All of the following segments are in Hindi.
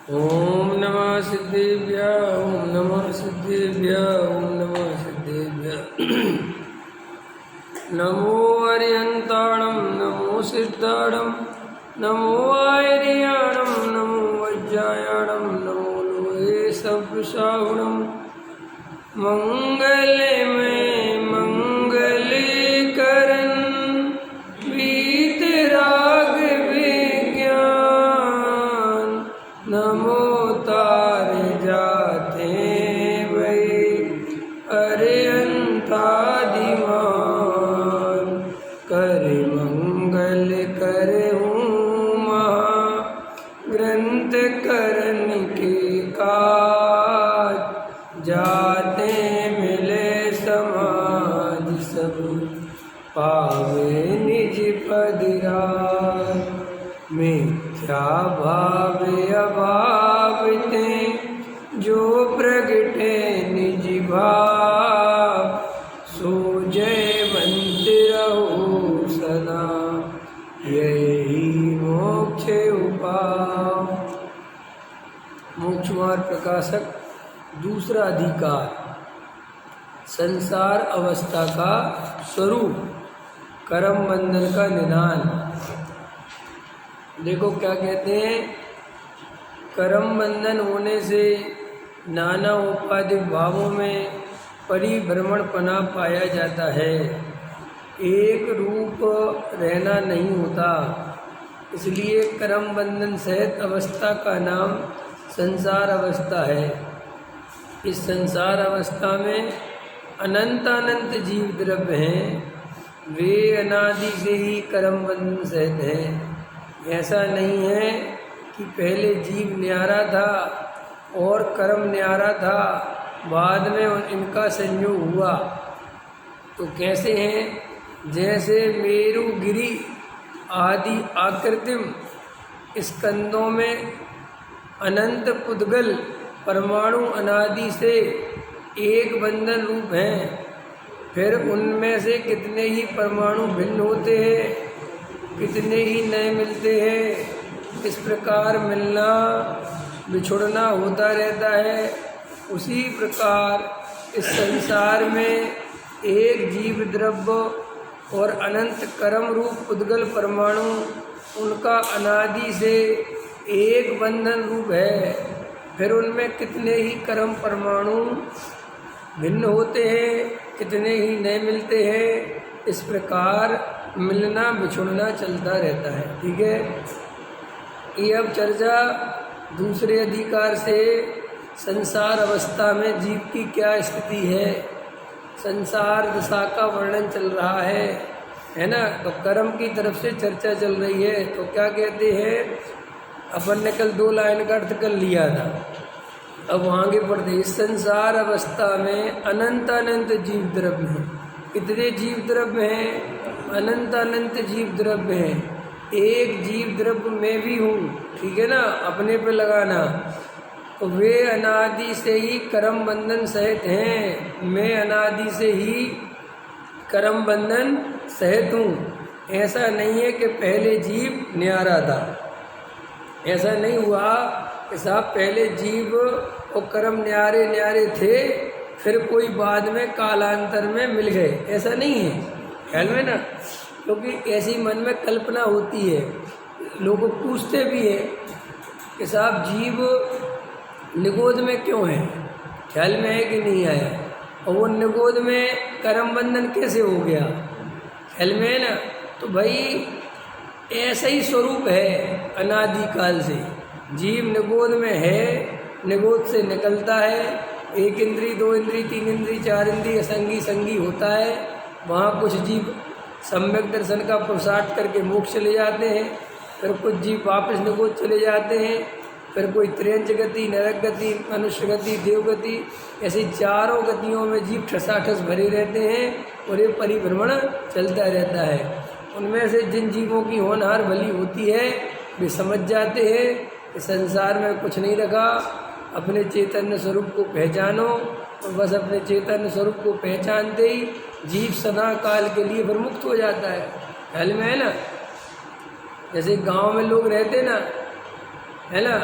ओम नमः सिद्धेभ्यः ओम नमः सिद्धेभ्यः ओम नमः सिद्धेभ्यः। नमो अरिहन्ताणं नमो सिद्धाणं नमो आयर्याणं नमो वज्रायाणं नमो लोहे सव्यसाहुणं मंगले में मंगले करन वीतराग विज्ञान नमो तार जाते वै अरिहंतादिमान कर मंगल करहूँ महा ग्रंथ करन के काज जाते मिले समाज सब पावे निज पदराज मिथ्या भाव अभाव ते जो प्रगटे निज भाव सो जयवंत रहो सदा यही मोक्ष उपाय। मोक्ष मार्ग प्रकाशक दूसरा अधिकार संसार अवस्था का स्वरूप कर्म बंधन का निदान। देखो क्या कहते हैं, कर्म बंधन होने से नाना उपाधिक भावों में परिभ्रमणपना पाया जाता है, एक रूप रहना नहीं होता। इसलिए कर्म बंधन सहित अवस्था का नाम संसार अवस्था है। इस संसार अवस्था में अनंत अनंत जीव द्रव्य हैं, वे अनादि से ही कर्म बंधन सहित हैं। ऐसा नहीं है कि पहले जीव न्यारा था और कर्म न्यारा था, बाद में इनका संयोग हुआ। तो कैसे हैं? जैसे मेरुगिरि आदि आकृतिम स्कंदों में अनंत पुद्गल परमाणु अनादि से एक बंधन रूप हैं, फिर उनमें से कितने ही परमाणु भिन्न होते हैं, कितने ही नए मिलते हैं। इस प्रकार मिलना बिछुड़ना होता रहता है। उसी प्रकार इस संसार में एक जीव द्रव्य और अनंत कर्म रूप उद्गल परमाणु उनका अनादि से एक बंधन रूप है, फिर उनमें कितने ही कर्म परमाणु भिन्न होते हैं, कितने ही नए मिलते हैं। इस प्रकार मिलना बिछुड़ना चलता रहता है। ठीक है, ये अब चर्चा दूसरे अधिकार से संसार अवस्था में जीव की क्या स्थिति है, संसार दशा का वर्णन चल रहा है ना। तो कर्म की तरफ से चर्चा चल रही है। तो क्या कहते हैं, अपन ने कल 2 लाइन का अर्थ कर लिया था, अब आगे बढ़ते। इस संसार अवस्था में अनंत अनंत जीव द्रव्य हैं। कितने जीव द्रव्य हैं? अनंत अनंत जीव द्रव्य हैं। एक जीव द्रव्य में भी हूँ, ठीक है ना, अपने पे लगाना। तो वे अनादि से ही कर्म बंधन सहित हैं, मैं अनादि से ही कर्म बंधन सहित हूँ। ऐसा नहीं है कि पहले जीव न्यारा था, ऐसा नहीं हुआ कि साहब पहले जीव और कर्म न्यारे न्यारे थे, फिर कोई बाद में कालांतर में मिल गए, ऐसा नहीं है। ख्याल में ना, क्योंकि ऐसी मन में कल्पना होती है, लोग पूछते भी हैं कि साहब जीव निगोद में क्यों है, ख्याल में है कि नहीं आया, और वो निगोद में कर्म बंधन कैसे हो गया, ख्याल में है ना। तो भाई ऐसा ही स्वरूप है अनादिकाल से। जीव निगोद में है, निगोद से निकलता है, 1 इंद्री 2 इंद्री 3 इंद्री 4 इंद्री असंगी संगी होता है। वहाँ कुछ जीव सम्यक दर्शन का पुरुषार्थ करके मोक्ष चले जाते हैं, फिर कुछ जीव वापस निगोद चले जाते हैं, फिर कोई त्रेंच गति, नरक गति, मनुष्य गति, देव गति, ऐसी चारों गतियों में जीव ठसाठस भरे रहते हैं और ये परिभ्रमण चलता रहता है। उनमें से जिन जीवों की होनहार भली होती है, वे समझ जाते हैं कि संसार में कुछ नहीं रखा, अपने चैतन्य स्वरूप को पहचानो, और बस अपने चैतन्य स्वरूप को पहचानते ही जीव सदा काल के लिए विमुक्त हो जाता है। ख्याल में है ना, जैसे गांव में लोग रहते ना, है ना,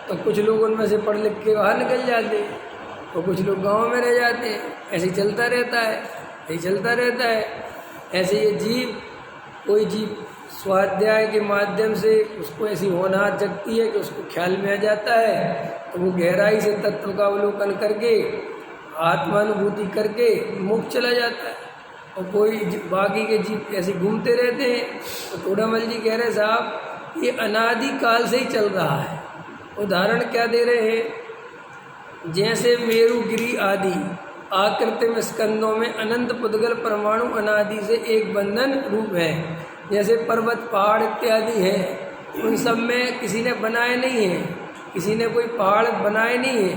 तो कुछ लोग उनमें से पढ़ लिख के बाहर निकल जाते हैं और कुछ लोग गांव में रह जाते हैं। ऐसे ही चलता रहता है, यही चलता रहता है। ऐसे ये जीव, कोई जीव स्वाध्याय के माध्यम से उसको ऐसी होनहार जगती है कि उसको ख्याल में आ जाता है, तो वो गहराई से तत्व का अवलोकन करके आत्मानुभूति करके मुक्त चला जाता है। और कोई बाकी के जीव ऐसे घूमते रहते हैं। तो तोड़ामल जी कह रहे साहब ये अनादि काल से ही चल रहा है। उदाहरण क्या दे रहे हैं, जैसे मेरुगिरी आदि आकृतिम स्कंदों में अनंत पुद्गल परमाणु अनादि से एक बंधन रूप है। जैसे पर्वत पहाड़ इत्यादि है, उन सब में किसी ने बनाए नहीं है, किसी ने कोई पहाड़ बनाए नहीं है,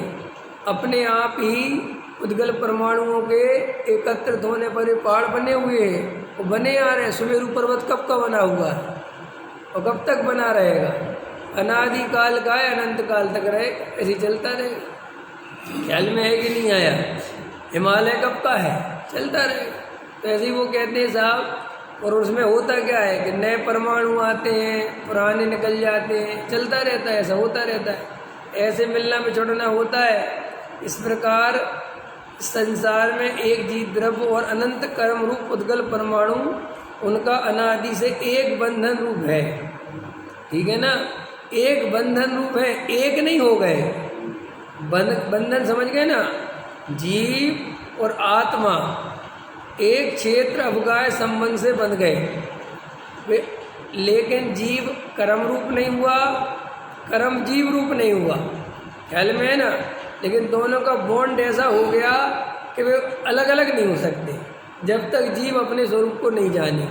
अपने आप ही उद्गल परमाणुओं के एकत्रित होने पर ये पहाड़ बने हुए हैं। वो बने आ रहे हैं। सुमेरु पर्वत कब का बना हुआ है और कब तक बना रहेगा? अनादि काल का है, अनंत काल तक रहेगा, ऐसे चलता रहेगा। ख्याल में है कि नहीं आया? हिमालय कब का है, चलता रहेगा। तो ऐसे ही वो कहते हैं साहब। और उसमें होता क्या है कि नए परमाणु आते हैं, पुराने निकल जाते हैं, चलता रहता है, ऐसा होता रहता है। ऐसे मिलना बिछड़ना होता है। इस प्रकार संसार में एक जीव द्रव्य और अनंत कर्म रूप उद्गल परमाणु उनका अनादि से एक बंधन रूप है। ठीक है ना? एक बंधन रूप है, एक नहीं हो गए। बंधन समझ गए ना? जीव और आत्मा एक क्षेत्र अवगाह संबंध से बंध गए, लेकिन जीव कर्म रूप नहीं हुआ, कर्म जीव रूप नहीं हुआ। ख्याल में है ना? लेकिन दोनों का बॉन्ड ऐसा हो गया कि वे अलग अलग नहीं हो सकते जब तक जीव अपने स्वरूप को नहीं जाने।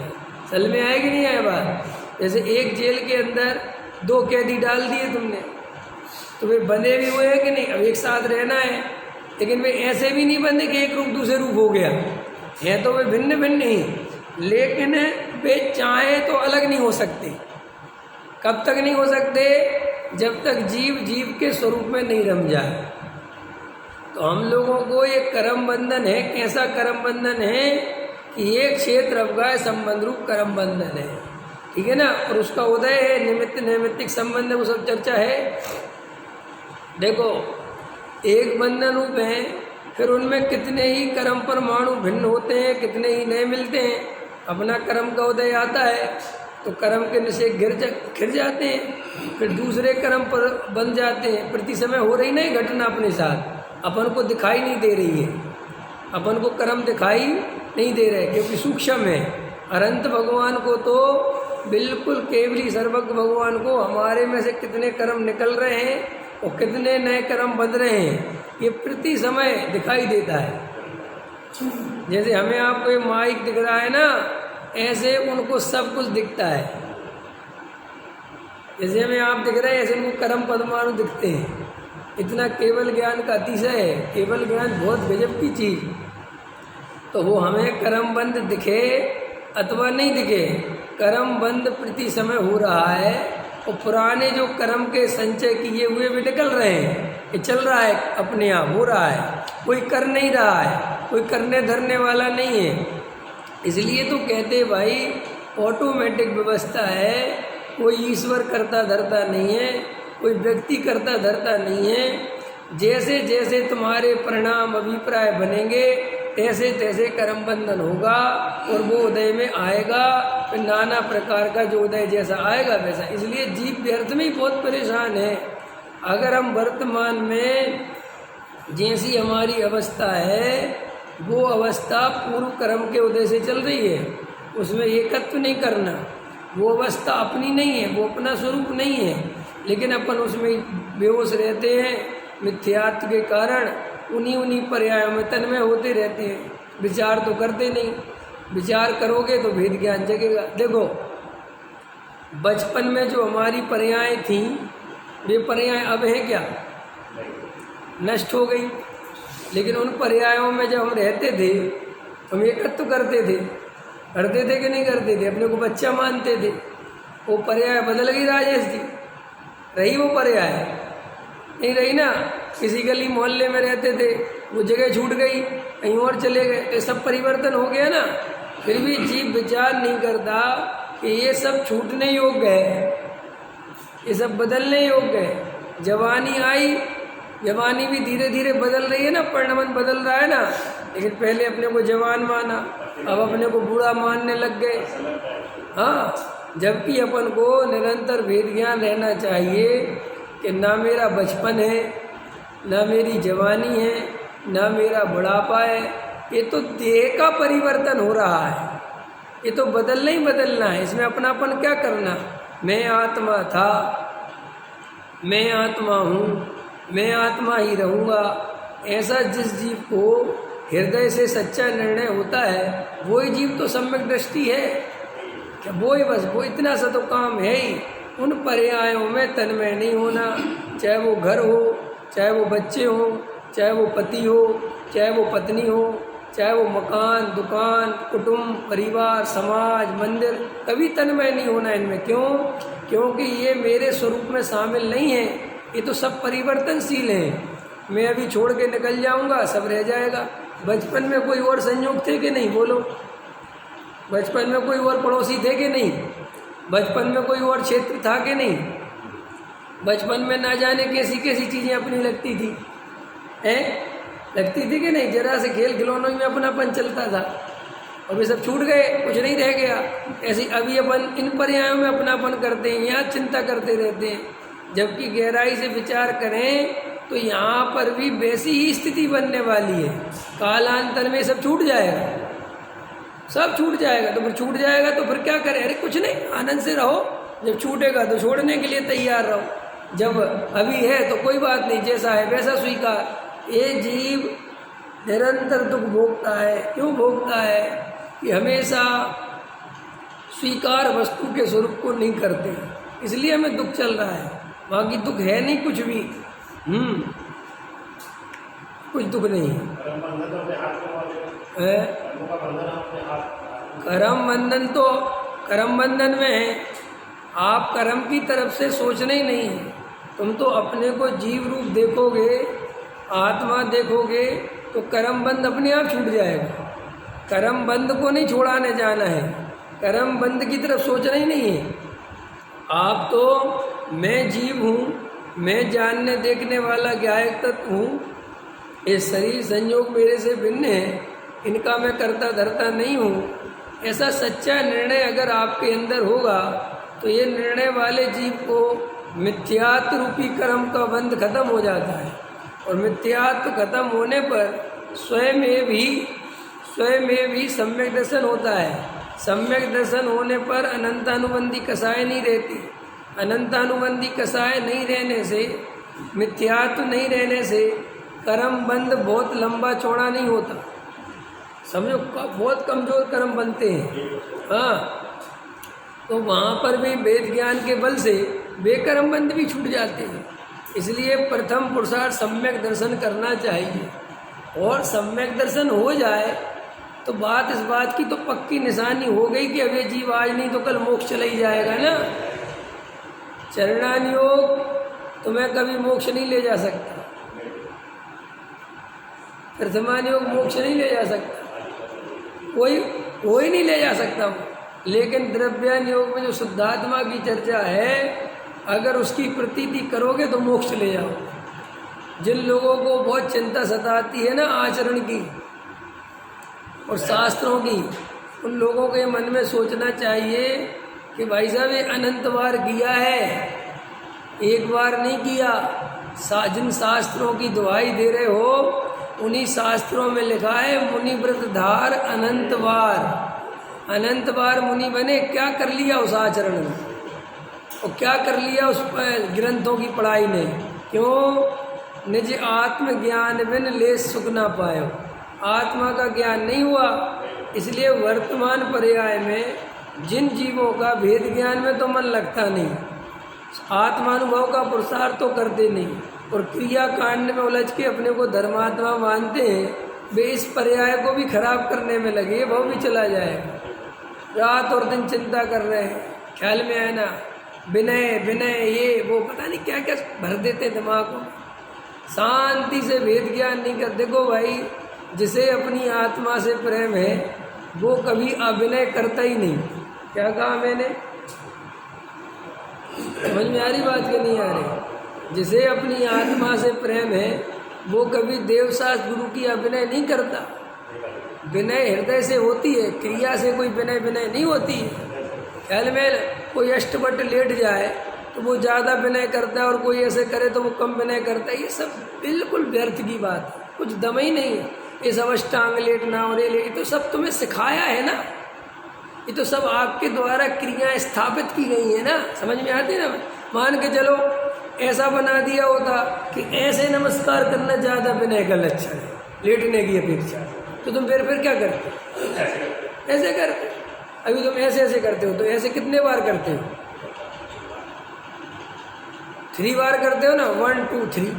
समझ में आए कि नहीं आए बात? जैसे एक जेल के अंदर दो कैदी डाल दिए तुमने, तो वे बंधे भी हुए हैं कि नहीं? अब एक साथ रहना है, लेकिन वे ऐसे भी नहीं बंधे कि एक रूप दूसरे रूप हो गया है। तो वे भिन्न भिन्न नहीं, लेकिन वे चाहे तो अलग नहीं हो सकते। कब तक नहीं हो सकते? जब तक जीव जीव के स्वरूप में नहीं रम जाए। तो हम लोगों को ये कर्म बंधन है। कैसा कर्म बंधन है कि एक क्षेत्र अवगाह संबंध रूप कर्म बंधन है। ठीक है ना? और उसका उदय है, निमित्त नैमित्तिक संबंध है, वो सब चर्चा है। देखो, एक बंधन रूप है, फिर उनमें कितने ही कर्म परमाणु भिन्न होते हैं, कितने ही नए मिलते हैं। अपना कर्म का उदय आता है तो कर्म के निषेध घिर जाते हैं, फिर दूसरे कर्म पर बन जाते हैं। प्रति समय हो रही नहीं घटना अपने साथ, अपन को दिखाई नहीं दे रही है, अपन को कर्म दिखाई नहीं दे रहे क्योंकि सूक्ष्म है। अनंत भगवान को तो बिल्कुल केवली सर्वज्ञ भगवान को हमारे में से कितने कर्म निकल रहे हैं और कितने नए कर्म बन रहे हैं, ये प्रति समय दिखाई देता है। जैसे हमें आपको ये माइक दिख रहा है ना, ऐसे उनको सब कुछ दिखता है। जैसे हमें आप दिख रहे हैं, ऐसे उनको कर्म परमाणु दिखते हैं। इतना केवल ज्ञान का अतिशय है। केवल ज्ञान बहुत गजब की चीज। तो वो हमें कर्मबंध दिखे अथवा नहीं दिखे, कर्मबंध प्रति समय हो रहा है। और पुराने जो कर्म के संचय किए हुए भी निकल रहे हैं, ये चल रहा है, अपने आप हो रहा है। कोई कर नहीं रहा है, कोई करने धरने वाला नहीं है। इसलिए तो कहते भाई ऑटोमेटिक व्यवस्था है। कोई ईश्वर करता धरता नहीं है, कोई व्यक्ति करता धरता नहीं है। जैसे जैसे तुम्हारे परिणाम अभिप्राय बनेंगे तैसे तैसे कर्म बंधन होगा और वो उदय में आएगा। फिर नाना प्रकार का जो उदय जैसा आएगा वैसा। इसलिए जीव व्यर्थ में ही बहुत परेशान है। अगर हम वर्तमान में जैसी हमारी अवस्था है वो अवस्था पूर्व कर्म के उदय से चल रही है, उसमें एकत्व नहीं करना। वो अवस्था अपनी नहीं है, वो अपना स्वरूप नहीं है, लेकिन अपन उसमें बेहोश रहते हैं मिथ्यात्व के कारण। उन्हीं पर्यायों में तन्मय होते रहते हैं, विचार तो करते नहीं। विचार करोगे तो भेद ज्ञान जगेगा। देखो, बचपन में जो हमारी पर्यायें थीं वे पर्याय अब हैं क्या? नष्ट हो गई। लेकिन उन पर्यायों में जब हम रहते थे हम एकत्व करते थे कि नहीं करते थे? अपने को बच्चा मानते थे। वो पर्याय बदल गई राजेश जी, रही वो पर्याय नहीं रही ना। किसी गली मोहल्ले में रहते थे, वो जगह छूट गई, कहीं और चले गए, तो सब परिवर्तन हो गया ना। फिर भी जीव विचार नहीं करता कि ये सब छूटने योग्य है, ये सब बदलने योग्य है। जवानी आई, जवानी भी धीरे धीरे बदल रही है ना, परिणमन बदल रहा है ना। लेकिन पहले अपने को जवान माना, अब अपने को बूढ़ा मानने लग गए। हाँ, जबकि अपन को निरंतर वेद ज्ञान रहना चाहिए कि ना मेरा बचपन है, ना मेरी जवानी है, ना मेरा बुढ़ापा है। ये तो देह का परिवर्तन हो रहा है, ये तो बदलना ही बदलना है। इसमें अपनापन क्या करना। मैं आत्मा था, मैं आत्मा हूँ, मैं आत्मा ही रहूँगा, ऐसा जिस जीव को हृदय से सच्चा निर्णय होता है, वही जीव तो सम्यक दृष्टि है। क्या वो ही बस, वो इतना सा तो काम है ही। उन पर्यायों में तन्मय नहीं होना, चाहे वो घर हो, चाहे वो बच्चे हो, चाहे वो पति हो, चाहे वो पत्नी हो, चाहे वो मकान, दुकान, कुटुंब, परिवार, समाज, मंदिर, कभी तन्मय नहीं होना इनमें। क्यों? क्योंकि ये मेरे स्वरूप में शामिल नहीं है, ये तो सब परिवर्तनशील हैं। मैं अभी छोड़ के निकल जाऊंगा, सब रह जाएगा। बचपन में कोई और संयोग थे कि नहीं, बोलो। बचपन में कोई और पड़ोसी थे कि नहीं, बचपन में कोई और क्षेत्र था कि नहीं, बचपन में ना जाने कैसी कैसी चीज़ें अपनी लगती थी, हैं, लगती थी कि नहीं। जरा से खेल खिलौनों में अपनापन चलता था, अभी सब छूट गए, कुछ नहीं रह गया। ऐसे अभी अपन इन पर्यायों में अपनापन करते हैं, यहाँ चिंता करते रहते हैं। जबकि गहराई से विचार करें तो यहाँ पर भी वैसी ही स्थिति बनने वाली है। कालांतर में सब छूट जाएगा, सब छूट जाएगा। तो फिर छूट जाएगा तो फिर क्या करें। अरे कुछ नहीं, आनंद से रहो। जब छूटेगा तो छोड़ने के लिए तैयार रहो। जब अभी है तो कोई बात नहीं, जैसा है वैसा स्वीकार। ये जीव निरंतर दुख भोगता है। क्यों भोगता है? कि हमेशा स्वीकार वस्तु के स्वरूप को नहीं करते, इसलिए हमें दुख चल रहा है। बाकी दुख है नहीं कुछ भी, कुछ दुख नहीं है। कर्म बंधन तो कर्म बंधन में है, आप कर्म की तरफ से सोचना ही नहीं है। तुम तो अपने को जीव रूप देखोगे, आत्मा देखोगे, तो कर्म बंध अपने आप छूट जाएगा। कर्म बंध को नहीं छोड़ाने जाना है, कर्म बंध की तरफ सोचना ही नहीं है। आप तो मैं जीव हूँ, मैं जानने देखने वाला ज्ञायक तत्व हूँ, ये शरीर संयोग मेरे से भिन्न है, इनका मैं करता धरता नहीं हूँ। ऐसा सच्चा निर्णय अगर आपके अंदर होगा तो ये निर्णय वाले जीव को मिथ्यात्व रूपी कर्म का बंध खत्म हो जाता है। और मिथ्यात्व खत्म होने पर स्वयं में भी सम्यक दर्शन होता है। सम्यक दर्शन होने पर अनंतानुबंधी कसाय नहीं रहती। अनंतानुबंधी कसाय नहीं रहने से, मिथ्यात्व नहीं रहने से कर्म बंध बहुत लंबा चौड़ा नहीं होता। समझो, बहुत कमज़ोर कर्म बनते हैं। हाँ, तो वहाँ पर भी वेद ज्ञान के बल से बेकर्म बंध भी छूट जाते हैं। इसलिए प्रथम पुरुषार्थ सम्यक दर्शन करना चाहिए। और सम्यक दर्शन हो जाए तो बात इस बात की तो पक्की निशानी हो गई कि अब ये जीव आज नहीं तो कल मोक्ष चला ही जाएगा ना। चरणान योग तुम्हें कभी मोक्ष नहीं ले जा सकता, प्रथमान योग मोक्ष नहीं ले जा सकता, कोई नहीं ले जा सकता। लेकिन द्रव्यान योग में जो शुद्धात्मा की चर्चा है, अगर उसकी प्रतीति करोगे तो मोक्ष ले जाओ। जिन लोगों को बहुत चिंता सताती है ना आचरण की और शास्त्रों की, उन लोगों के मन में सोचना चाहिए कि भाई साहब ये अनंत बार किया है, एक बार नहीं किया। जिन शास्त्रों की दुहाई दे रहे हो, उन्हीं शास्त्रों में लिखा है मुनि व्रत धार अनंत बार। अनंत बार मुनि बने, क्या कर लिया उस आचरण में, और क्या कर लिया उस ग्रंथों की पढ़ाई ने। क्यों? निज आत्मज्ञान बिन ले सुख ना पायो। आत्मा का ज्ञान नहीं हुआ, इसलिए वर्तमान पर्याय में जिन जीवों का भेद ज्ञान में तो मन लगता नहीं, आत्मानुभव का पुरुषार्थ तो करते नहीं, और क्रिया कांड में उलझ के अपने को धर्मात्मा मानते हैं, वे इस पर्याय को भी खराब करने में लगे। वो भी चला जाएगा। रात और दिन चिंता कर रहे हैं, ख्याल में आए ना, विनय ये वो पता नहीं क्या क्या भर देते दिमाग को। शांति से वेद ज्ञान नहीं कर। देखो भाई, जिसे अपनी आत्मा से प्रेम है वो कभी अभिनय करता ही नहीं। क्या कहा मैंने? समझ में आ रही बात कि नहीं आ रही? जिसे अपनी आत्मा से प्रेम है वो कभी देवशास्त्र गुरु की अभिनय नहीं करता। विनय हृदय से होती है, क्रिया से कोई विनय नहीं होती है। ख्याल में कोई अष्टवट लेट जाए तो वो ज़्यादा विनय करता है और कोई ऐसे करे तो वो कम विनय करता है। ये सब बिल्कुल व्यर्थ की बात है, कुछ दम ही नहीं है। ये सब अष्टांग लेटना और ये तो सब तुम्हें सिखाया है ना, ये तो सब आपके द्वारा क्रियाएं स्थापित की गई है ना, समझ में आती है ना। मान के चलो ऐसा बना दिया होता कि ऐसे नमस्कार करना ज़्यादा विनय का लक्षण है, लेटने की अपेक्षा, तो तुम फिर क्या करते? ऐसे करते। अभी तुम ऐसे करते हो, तो ऐसे कितने बार करते हो? 3 बार करते हो ना, 1 2 3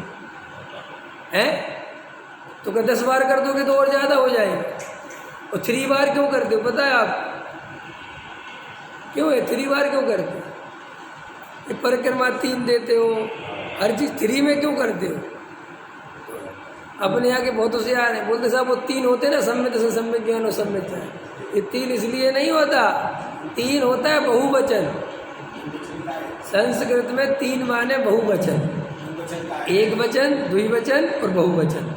है। तो क्या 10 बार कर दोगे तो और ज़्यादा हो जाएगा। और 3 बार क्यों करते हो पता है आप? क्यों है 3 बार क्यों करते हो? ये परिक्रमा 3 देते हो, हर चीज़ 3 में क्यों करते हो? अपने यहाँ के बहुत होशियार है, बोलते साहब वो 3 होते ना, सम्मित से सम्यक ज्ञान और सम्मित है। ये 3 इसलिए नहीं होता, 3 होता है बहुवचन। संस्कृत में 3 माने बहुवचन, एक वचन, द्विवचन और बहुवचन।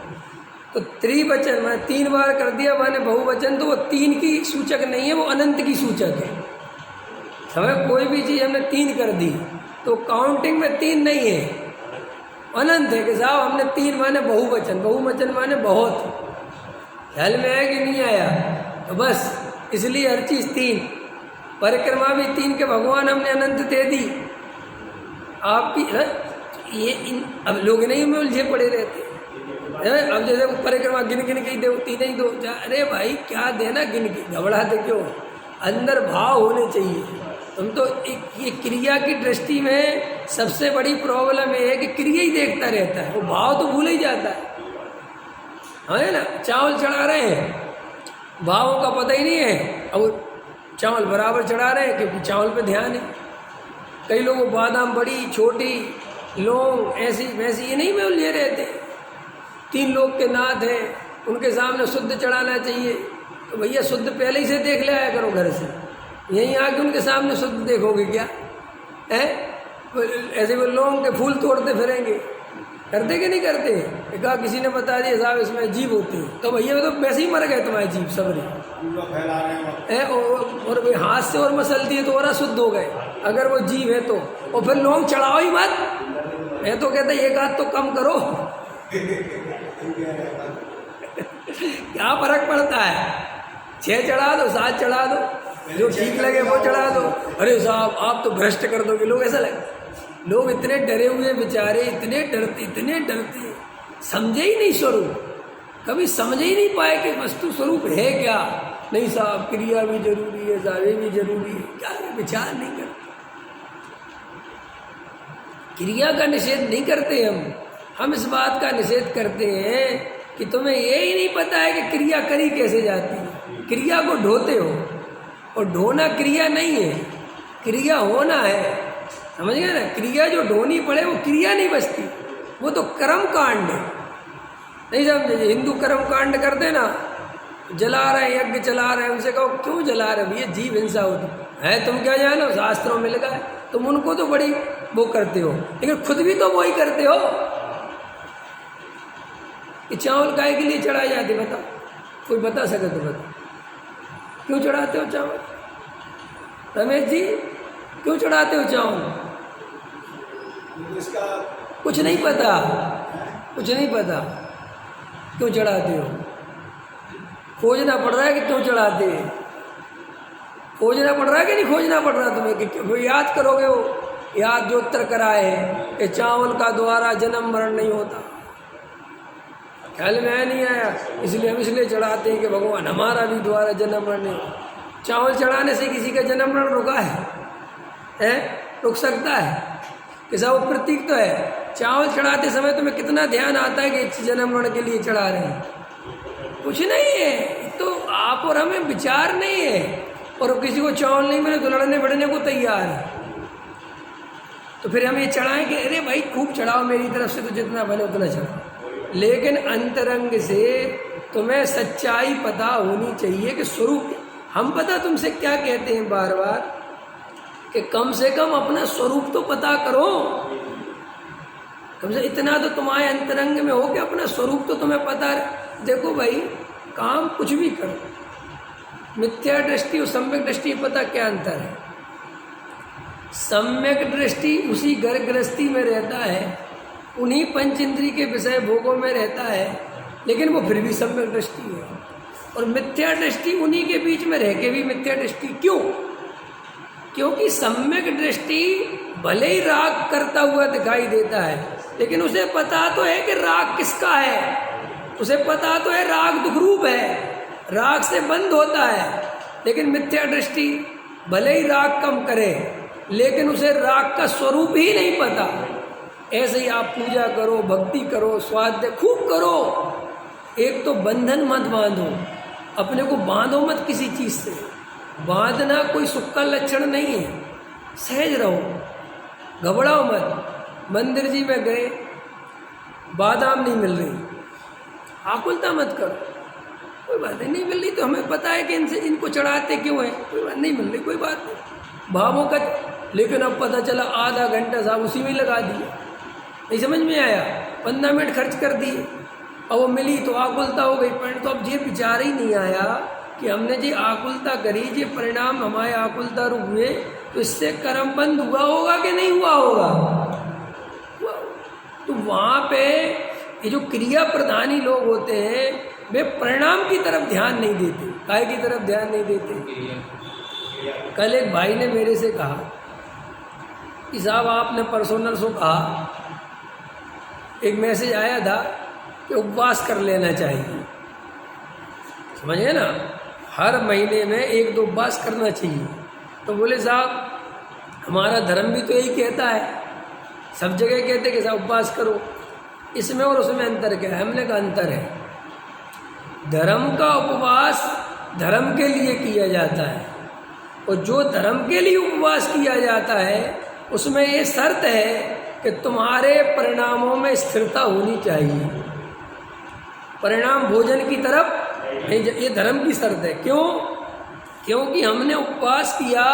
तो त्रिवचन माने 3 बार कर दिया माने बहुवचन, तो वो 3 की सूचक नहीं है, वो अनंत की सूचक है। हमें कोई भी चीज़ हमने 3 कर दी तो काउंटिंग में 3 नहीं है, अनंत है कि साहब हमने 3 माने बहुवचन माने बहुत। ख्याल में आया कि नहीं आया? तो बस इसलिए हर चीज़ 3, परिक्रमा भी 3 के भगवान हमने अनंत दे दी आपकी है। ये अब लोग नहीं में उलझे पड़े रहते हैं। अब जैसे परिक्रमा गिन के दो, 3 ही दो, अरे भाई क्या देना गिन के, घबराते क्यों? अंदर भाव होने चाहिए। तुम तो ये क्रिया की दृष्टि में सबसे बड़ी प्रॉब्लम ये है कि क्रिया ही देखता रहता है, वो भाव तो भूल ही जाता है ना। चावल चढ़ा रहे हैं, भावों का पता ही नहीं है, अब वो चावल बराबर चढ़ा रहे हैं क्योंकि चावल पे ध्यान है। कई लोग बादाम बड़ी छोटी, लौंग ऐसी वैसी, ये नहीं में उलझे रहते। 3 लोग के नाथ हैं, उनके सामने शुद्ध चढ़ाना चाहिए, तो भैया शुद्ध पहले ही से देख ले आया करो घर से, यहीं आके उनके सामने शुद्ध देखोगे क्या है? ऐसे वो लौंग के फूल तोड़ते फिरेंगे, करते कि नहीं करते? कहा किसी ने बता दिया साहब इसमें जीभ होती है, तो भैया तो वैसे ही मर गए तुम्हारी जीभ सबने है। और भाई हाथ से और मसलती है तो और अशुद्ध हो गए अगर वो जीभ है तो। और फिर लौंग चढ़ाओ ही मत, मैं तो कहता एक हाथ तो कम करो क्या फर्क पड़ता है? 6 चढ़ा दो, 7 चढ़ा दो, जो ठीक लगे वो चढ़ा दो। अरे साहब आप तो भ्रष्ट कर दोगे, लोग ऐसा लगता। लोग इतने डरे हुए बेचारे, इतने डरते, समझे ही नहीं स्वरूप, कभी समझ ही नहीं पाए कि वस्तु स्वरूप है क्या। नहीं साहब क्रिया भी जरूरी है, जावे भी जरूरी है, क्या विचार नहीं करते। क्रिया का निषेध नहीं करते हम इस बात का निषेध करते हैं कि तुम्हें ये ही नहीं पता है कि क्रिया करी कैसे जाती है। क्रिया को ढोते हो, और ढोना क्रिया नहीं है, क्रिया होना है, समझ गए ना। क्रिया जो ढोनी पड़े वो क्रिया नहीं बचती, वो तो कर्म कांड है। नहीं समझे? हिंदू कर्म कांड करते ना, जला रहे हैं, यज्ञ चला रहे हैं, उनसे कहो क्यों जला रहे भैया, जीव हिंसा होती है, तुम क्या जानो, शास्त्रों में लिखा है। तुम उनको तो बड़ी वो करते हो, लेकिन खुद भी तो वही करते हो। कि चावल काहे के लिए चढ़ाए जाते बता, कोई बता सके तो बता, क्यों चढ़ाते हो चावल? रमेश जी क्यों चढ़ाते हो चावल? कुछ नहीं पता क्यों चढ़ाते हो? खोजना पड़ रहा है कि क्यों चढ़ाते हैं? खोजना पड़ रहा है कि नहीं खोजना पड़ रहा तुम्हें? कि याद करोगे, वो याद जो उत्तर कराए है कि चावल का द्वारा जन्म मरण नहीं होता। ख्याल में आया नहीं आया? इसलिए हम इसलिए चढ़ाते हैं कि भगवान हमारा भी द्वारा जन्म मरण नहीं। चावल चढ़ाने से किसी का जन्म मरण रुका है? रुक सकता है? कि सब वो प्रतीक तो है। चावल चढ़ाते समय तुम्हें कितना ध्यान आता है कि जन्म मरण के लिए चढ़ा रहे हैं? कुछ नहीं है, तो आप और हमें विचार नहीं है। और किसी को चावल नहीं मिले तो लड़ने बढ़ने को तैयार है। तो फिर हम ये चढ़ाएं कि अरे भाई खूब चढ़ाओ, मेरी तरफ से तो जितना बने उतना चढ़ाओ, लेकिन अंतरंग से तुम्हें सच्चाई पता होनी चाहिए कि स्वरूप। हम पता तुमसे क्या कहते हैं बार बार कि कम से कम अपना स्वरूप तो पता करो। तुमसे इतना तो तुम्हारे अंतरंग में हो कि अपना स्वरूप तो तुम्हें पता है। देखो भाई, काम कुछ भी करो, मिथ्या दृष्टि और सम्यक दृष्टि पता क्या अंतर है? सम्यक दृष्टि उसी घर गृहस्थी में रहता है, उन्हीं पंच इंद्री के विषय भोगों में रहता है, लेकिन वो फिर भी सम्यक दृष्टि है। और मिथ्या दृष्टि उन्हीं के बीच में रह के भी मिथ्या दृष्टि। क्यों? क्योंकि सम्यक दृष्टि भले ही राग करता हुआ दिखाई देता है, लेकिन उसे पता तो है कि राग किसका है, उसे पता तो है राग दुखरूप है, राग से बंद होता है। लेकिन मिथ्या दृष्टि भले ही राग कम करे, लेकिन उसे राग का स्वरूप ही नहीं पता। ऐसे ही आप पूजा करो, भक्ति करो, स्वाध्याय खूब करो, एक तो बंधन मत बांधो, अपने को बांधो मत किसी चीज़ से। बांधना कोई सुख का लक्षण नहीं है, सहज रहो, घबराओ मत। मंदिर जी में गए, बादाम नहीं मिल रही, आकुलता मत करो, कोई बात नहीं मिल रही तो हमें पता है कि इनको चढ़ाते क्यों है, कोई बात नहीं मिल रही, कोई बात नहीं, भावों का। लेकिन अब पता चला आधा घंटा साहब उसी में लगा दिया, नहीं समझ में आया, 15 मिनट खर्च कर दिए, और वो मिली तो आकुलता हो गई। पर तो अब ये विचार ही नहीं आया कि हमने जी आकुलता करी, ये परिणाम हमारे आकुलता रूप हुए, तो इससे कर्म बंद हुआ होगा कि नहीं हुआ होगा? तो वहाँ पे ये जो क्रिया प्रधानी लोग होते हैं, वे परिणाम की तरफ ध्यान नहीं देते, काय की तरफ ध्यान नहीं देते। कल एक भाई ने मेरे से कहा कि साहब आपने परसों नरसों कहा, एक मैसेज आया था कि उपवास कर लेना चाहिए, समझे ना, हर महीने में 1-2 उपवास करना चाहिए। तो बोले साहब हमारा धर्म भी तो यही कहता है, सब जगह कहते कि साहब उपवास करो, इसमें और उसमें अंतर क्या है? हमने कहा अंतर है, धर्म का उपवास धर्म के लिए किया जाता है, और जो धर्म के लिए उपवास किया जाता है उसमें ये शर्त है कि तुम्हारे परिणामों में स्थिरता होनी चाहिए, परिणाम भोजन की तरफ नहीं, ये धर्म की शर्त है। क्यों? क्योंकि हमने उपवास किया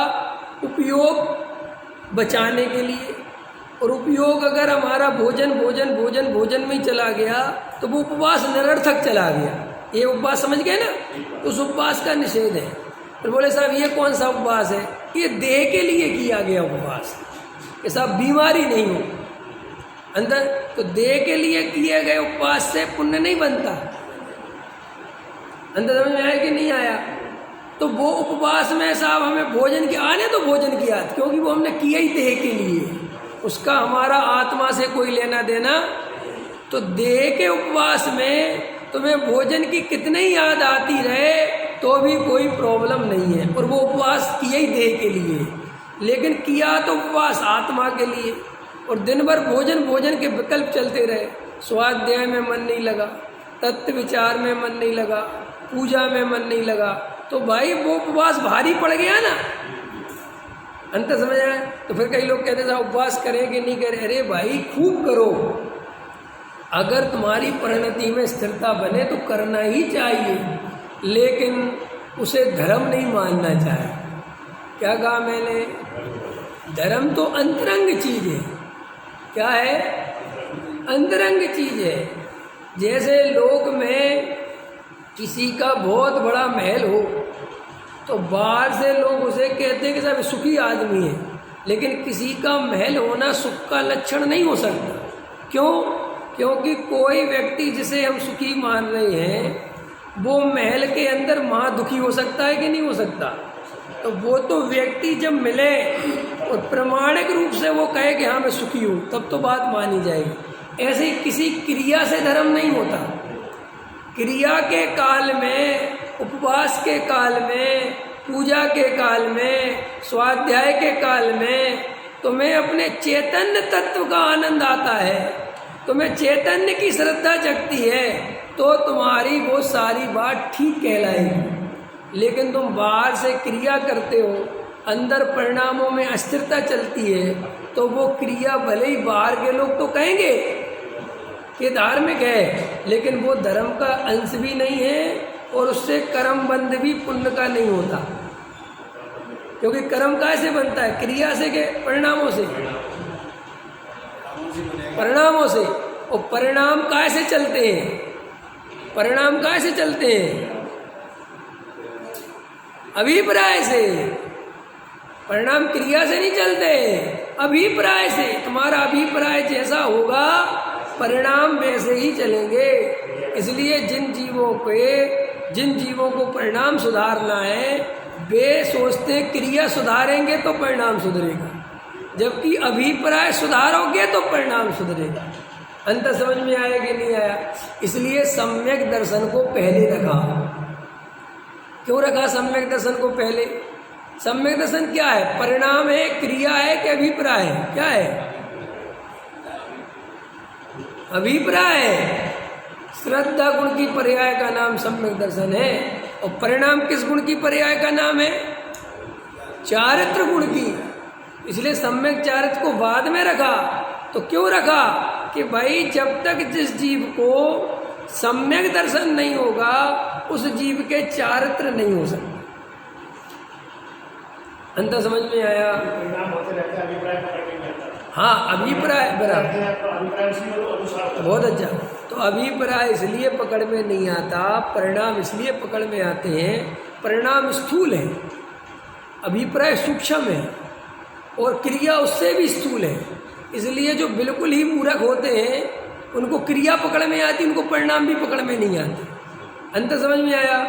उपयोग बचाने के लिए, और उपयोग अगर हमारा भोजन भोजन भोजन भोजन में ही चला गया तो वो उपवास निरर्थक चला गया। ये उपवास समझ गए ना, तो उस उपवास का निषेध है। फिर बोले साहब ये कौन सा उपवास है? ये देह के लिए किया गया उपवास, कि साहब बीमारी नहीं हो अंदर, तो देह के लिए किए गए उपवास से पुण्य नहीं बनता। अंदर समझ में आया कि नहीं आया? तो वो उपवास में साहब हमें भोजन की आने तो भोजन की याद, क्योंकि वो हमने किया ही देह के लिए, उसका हमारा आत्मा से कोई लेना देना। तो देह के उपवास में तुम्हें भोजन की कितनी याद आती रहे तो भी कोई प्रॉब्लम नहीं है, और वो उपवास किया ही देह के लिए, लेकिन किया तो उपवास आत्मा के लिए, और दिन भर भोजन भोजन के विकल्प चलते रहे, स्वाध्याय में मन नहीं लगा, तत्व विचार में मन नहीं लगा, पूजा में मन नहीं लगा, तो भाई वो उपवास भारी पड़ गया ना। अंतर समझ आए? तो फिर कई लोग कहते हैं उपवास करें कि नहीं करें। अरे भाई खूब करो, अगर तुम्हारी परिणति में स्थिरता बने तो करना ही चाहिए, लेकिन उसे धर्म नहीं मानना चाहिए। क्या कहा मैंने? धर्म तो अंतरंग चीज है। क्या है? अंतरंग चीज है। जैसे लोक में किसी का बहुत बड़ा महल हो तो बाहर से लोग उसे कहते हैं कि साहब सुखी आदमी है, लेकिन किसी का महल होना सुख का लक्षण नहीं हो सकता। क्यों? क्योंकि कोई व्यक्ति जिसे हम सुखी मान रहे हैं वो महल के अंदर महा दुखी हो सकता है कि नहीं हो सकता? तो वो तो व्यक्ति जब मिले और प्रमाणिक रूप से वो कहे कि हाँ मैं सुखी हूँ, तब तो बात मानी जाएगी। ऐसे ही किसी क्रिया से धर्म नहीं होता। क्रिया के काल में, उपवास के काल में, पूजा के काल में, स्वाध्याय के काल में तुम्हें अपने चैतन्य तत्व का आनंद आता है, तुम्हें चैतन्य की श्रद्धा जगती है, तो तुम्हारी वो सारी बात ठीक कहलाएगी। लेकिन तुम बाहर से क्रिया करते हो, अंदर परिणामों में अस्थिरता चलती है, तो वो क्रिया भले ही बाहर के लोग तो कहेंगे कि धार्मिक है, लेकिन वो धर्म का अंश भी नहीं है, और उससे कर्म बंध भी पुण्य का नहीं होता। क्योंकि कर्म कैसे बनता है? क्रिया से के परिणामों से। परिणामों से। और परिणाम काहे से चलते हैं? परिणाम काहे से चलते हैं? अभिप्राय से। परिणाम क्रिया से नहीं चलते, अभिप्राय से। तुम्हारा अभिप्राय जैसा होगा परिणाम वैसे ही चलेंगे। इसलिए जिन जीवों को परिणाम सुधारना है वे सोचते क्रिया सुधारेंगे तो परिणाम सुधरेगा, जबकि अभिप्राय सुधारोगे तो परिणाम सुधरेगा। अंतर समझ में आया कि नहीं आया? इसलिए सम्यक दर्शन को पहले रखा। क्यों रखा सम्यक दर्शन को पहले? सम्यक दर्शन क्या है? परिणाम है, क्रिया है कि अभिप्राय है? क्या है? अभिप्राय है। श्रद्धा गुण की पर्याय का नाम सम्यक दर्शन है। और परिणाम किस गुण की पर्याय का नाम है? चारित्र गुण की। इसलिए सम्यक चारित्र को बाद में रखा। तो क्यों रखा? कि भाई जब तक जिस जीव को सम्यक दर्शन नहीं होगा उस जीव के चारित्र नहीं हो सकते। अंतर समझ में आया? हाँ, अभिप्राय बराबर, बहुत अच्छा। तो अभिप्राय इसलिए पकड़ में नहीं आता, परिणाम इसलिए पकड़ में आते हैं। परिणाम स्थूल है, अभिप्राय सूक्ष्म है, और क्रिया उससे भी स्थूल है। इसलिए जो बिल्कुल ही मूर्ख होते हैं उनको क्रिया पकड़ में आती, उनको परिणाम भी पकड़ में नहीं आते। अंतर समझ में आया?